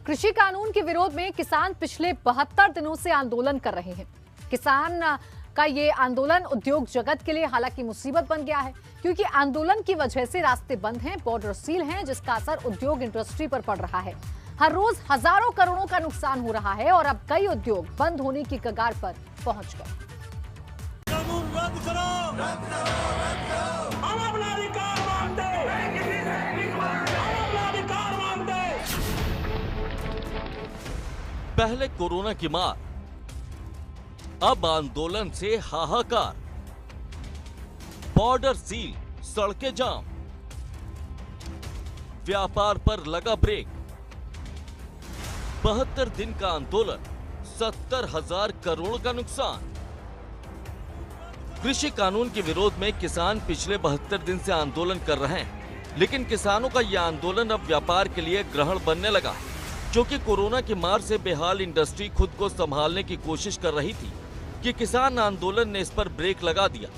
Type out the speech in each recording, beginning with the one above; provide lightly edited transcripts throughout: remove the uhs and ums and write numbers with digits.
कृषि कानून के विरोध में किसान पिछले 72 दिनों से आंदोलन कर रहे हैं। किसान का ये आंदोलन उद्योग जगत के लिए हालांकि मुसीबत बन गया है, क्योंकि आंदोलन की वजह से रास्ते बंद हैं, बॉर्डर सील हैं, जिसका असर उद्योग इंडस्ट्री पर पड़ रहा है। हर रोज हजारों करोड़ों का नुकसान हो रहा है और अब कई उद्योग बंद होने की कगार पर पहुंच गए। पहले कोरोना की मार, अब आंदोलन से हाहाकार। बॉर्डर सील, सड़कें जाम, व्यापार पर लगा ब्रेक। 72 दिन का आंदोलन, 70,000 करोड़ का नुकसान। कृषि कानून के विरोध में किसान पिछले 72 दिन से आंदोलन कर रहे हैं, लेकिन किसानों का यह आंदोलन अब व्यापार के लिए ग्रहण बनने लगा है, क्योंकि कोरोना की मार से बेहाल इंडस्ट्री खुद को संभालने की कोशिश कर रही थी कि किसान आंदोलन ने इस पर ब्रेक लगा दिया।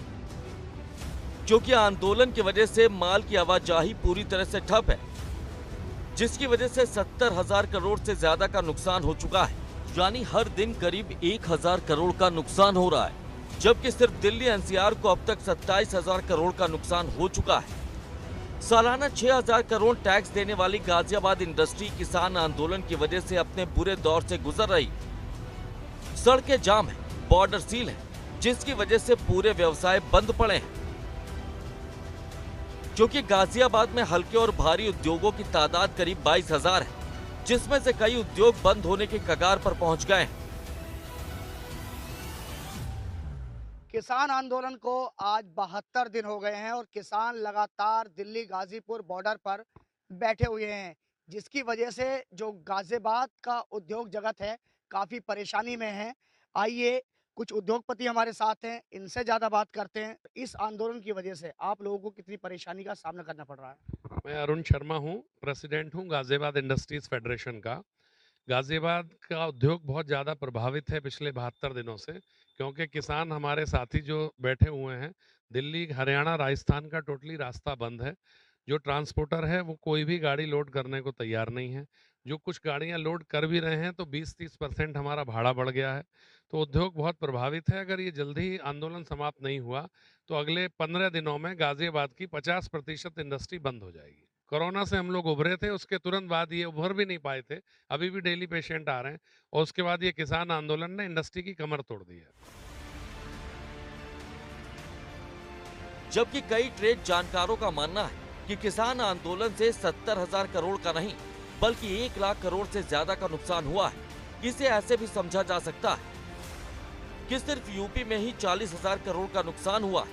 क्योंकि आंदोलन की वजह से माल की आवाजाही पूरी तरह से ठप है, जिसकी वजह से 70,000 करोड़ से ज्यादा का नुकसान हो चुका है। यानी हर दिन करीब 1,000 करोड़ का नुकसान हो रहा है, जबकि सिर्फ दिल्ली एनसीआर को अब तक 27,000 करोड़ का नुकसान हो चुका है। सालाना 6,000 करोड़ टैक्स देने वाली गाजियाबाद इंडस्ट्री किसान आंदोलन की वजह से अपने बुरे दौर से गुजर रही। सड़कें जाम है, बॉर्डर सील है, जिसकी वजह से पूरे व्यवसाय बंद पड़े हैं। क्योंकि गाजियाबाद में हल्के और भारी उद्योगों की तादाद करीब 22,000 है, जिसमें से कई उद्योग बंद होने की कगार पर पहुंच गए हैं। किसान आंदोलन को आज 72 दिन हो गए हैं और किसान लगातार दिल्ली गाजीपुर बॉर्डर पर बैठे हुए हैं, जिसकी वजह से जो गाजियाबाद का उद्योग जगत है काफ़ी परेशानी में है। आइए कुछ उद्योगपति हमारे साथ हैं, इनसे ज़्यादा बात करते हैं। इस आंदोलन की वजह से आप लोगों को कितनी परेशानी का सामना करना पड़ रहा है? मैं अरुण शर्मा हूँ, प्रेसिडेंट हूँ गाजियाबाद इंडस्ट्रीज फेडरेशन का। गाजियाबाद का उद्योग बहुत ज़्यादा प्रभावित है पिछले 72 दिनों से, क्योंकि किसान हमारे साथी जो बैठे हुए हैं, दिल्ली हरियाणा राजस्थान का टोटली रास्ता बंद है। जो ट्रांसपोर्टर है वो कोई भी गाड़ी लोड करने को तैयार नहीं है। जो कुछ गाड़ियां लोड कर भी रहे हैं तो 20-30% हमारा भाड़ा बढ़ गया है। तो उद्योग बहुत प्रभावित है। अगर ये जल्दी ही आंदोलन समाप्त नहीं हुआ तो अगले 15 दिनों में गाजियाबाद की 50% इंडस्ट्री बंद हो जाएगी। कोरोना से हम लोग उभरे थे, उसके तुरंत बाद ये उभर भी नहीं पाए थे, अभी भी डेली पेशेंट आ रहे हैं, और उसके बाद ये किसान आंदोलन ने इंडस्ट्री की कमर तोड़ दी है। जबकि कई ट्रेड जानकारों का मानना है कि किसान आंदोलन से 70,000 करोड़ का नहीं बल्कि 1 लाख करोड़ से ज्यादा का नुकसान हुआ है। इसे ऐसे भी समझा जा सकता है कि सिर्फ यूपी में ही 40,000 करोड़ का नुकसान हुआ है,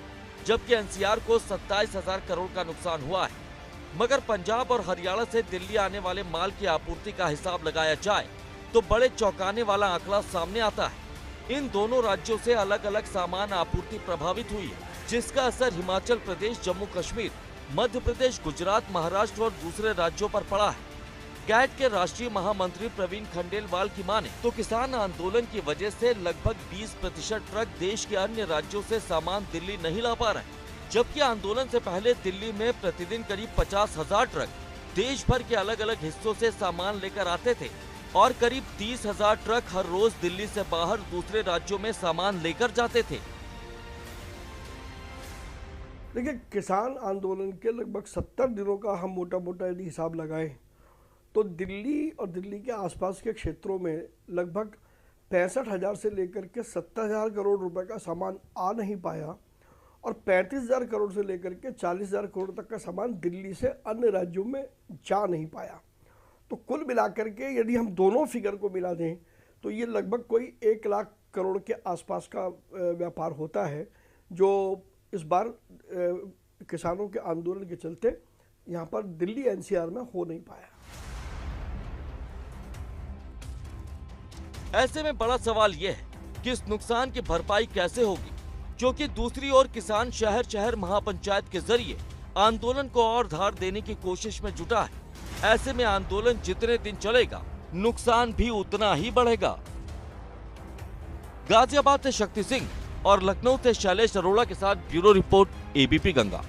जबकि एनसीआर को 27,000 करोड़ का नुकसान हुआ है। मगर पंजाब और हरियाणा से दिल्ली आने वाले माल की आपूर्ति का हिसाब लगाया जाए तो बड़े चौंकाने वाला आंकड़ा सामने आता है। इन दोनों राज्यों से अलग अलग सामान आपूर्ति प्रभावित हुई है, जिसका असर हिमाचल प्रदेश, जम्मू कश्मीर, मध्य प्रदेश, गुजरात, महाराष्ट्र और दूसरे राज्यों पर पड़ा है। कैट के राष्ट्रीय महामंत्री प्रवीण खंडेलवाल की माने तो किसान आंदोलन की वजह से लगभग 20% ट्रक देश के अन्य राज्यों से सामान दिल्ली नहीं ला पा रहे, जबकि आंदोलन से पहले दिल्ली में प्रतिदिन करीब 50,000 ट्रक देश भर के अलग अलग हिस्सों से सामान लेकर आते थे और करीब 30,000 ट्रक हर रोज दिल्ली से बाहर दूसरे राज्यों में सामान लेकर जाते थे। देखिए, किसान आंदोलन के लगभग 70 दिनों का हम मोटा मोटा यदि हिसाब लगाएं तो दिल्ली और दिल्ली के आसपास के क्षेत्रों में लगभग 65,000 से लेकर के 70,000 करोड़ रुपए का सामान आ नहीं पाया और 35,000 करोड़ से लेकर के 40,000 करोड़ तक का सामान दिल्ली से अन्य राज्यों में जा नहीं पाया। तो कुल मिलाकर के यदि हम दोनों फिगर को मिला दें तो ये लगभग कोई 1 लाख करोड़ के आसपास का व्यापार होता है, जो इस बार किसानों के आंदोलन के चलते यहाँ पर दिल्ली एनसीआर में हो नहीं पाया। ऐसे में बड़ा सवाल यह है कि इस नुकसान की भरपाई कैसे होगी, क्योंकि दूसरी ओर किसान शहर शहर महापंचायत के जरिए आंदोलन को और धार देने की कोशिश में जुटा है। ऐसे में आंदोलन जितने दिन चलेगा नुकसान भी उतना ही बढ़ेगा। गाजियाबाद से शक्ति सिंह और लखनऊ से शैलेश अरोड़ा के साथ ब्यूरो रिपोर्ट, एबीपी गंगा।